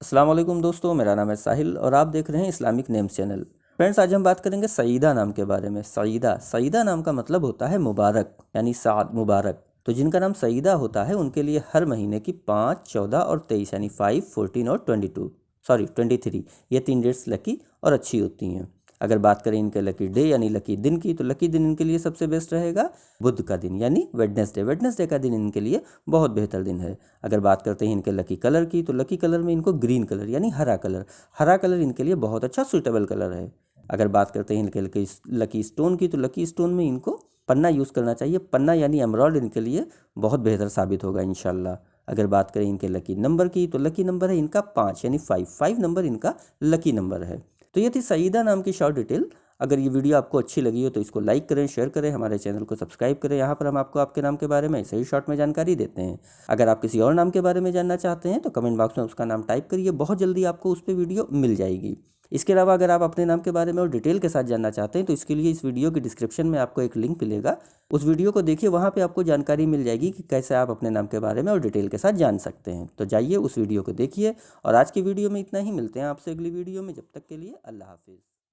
अस्सलाम वालेकुम दोस्तों, मेरा नाम है साहिल और आप देख रहे हैं इस्लामिक नेम्स चैनल। फ्रेंड्स, आज हम बात करेंगे सईदा नाम के बारे में। सईदा नाम का मतलब होता है मुबारक, यानी साद मुबारक। तो जिनका नाम सईदा होता है उनके लिए हर महीने की 5, 14 और 23 यानी 5, 14 और 23 ये 3 डेट्स लकी और अच्छी होती हैं। अगर बात करें इनके लकी डे यानी लकी दिन की, तो लकी दिन इनके लिए सबसे बेस्ट रहेगा बुध का दिन यानी वेडनेसडे का दिन इनके लिए बहुत बेहतर दिन है। अगर बात करते हैं इनके लकी कलर की, तो लकी कलर में इनको ग्रीन कलर यानी हरा कलर इनके लिए बहुत अच्छा सूटेबल कलर है। अगर बात करते हैं इनके लकी स्टोन की, तो लकी स्टोन में इनको पन्ना यूज़ करना चाहिए। पन्ना यानी एमराल्ड इनके लिए बहुत बेहतर साबित होगा इंशाल्लाह। अगर बात करें इनके लकी नंबर की, तो लकी नंबर है इनका 5 यानी 5 नंबर इनका लकी नंबर है। तो ये थी सईदा नाम की शॉर्ट डिटेल। अगर ये वीडियो आपको अच्छी लगी हो तो इसको लाइक करें, शेयर करें, हमारे चैनल को सब्सक्राइब करें। यहाँ पर हम आपको आपके नाम के बारे में ऐसे ही शॉर्ट में जानकारी देते हैं। अगर आप किसी और नाम के बारे में जानना चाहते हैं तो कमेंट बॉक्स में उसका नाम टाइप करिए, बहुत जल्दी आपको उस पर वीडियो मिल जाएगी। इसके अलावा अगर आप अपने नाम के बारे में और डिटेल के साथ जानना चाहते हैं तो इसके लिए इस वीडियो की डिस्क्रिप्शन में आपको एक लिंक मिलेगा। उस वीडियो को देखिए, वहाँ पे आपको जानकारी मिल जाएगी कि कैसे आप अपने नाम के बारे में और डिटेल के साथ जान सकते हैं। तो जाइए उस वीडियो को देखिए। और आज की वीडियो में इतना ही, मिलते हैं आपसे अगली वीडियो में। जब तक के लिए अल्लाह हाफिज़।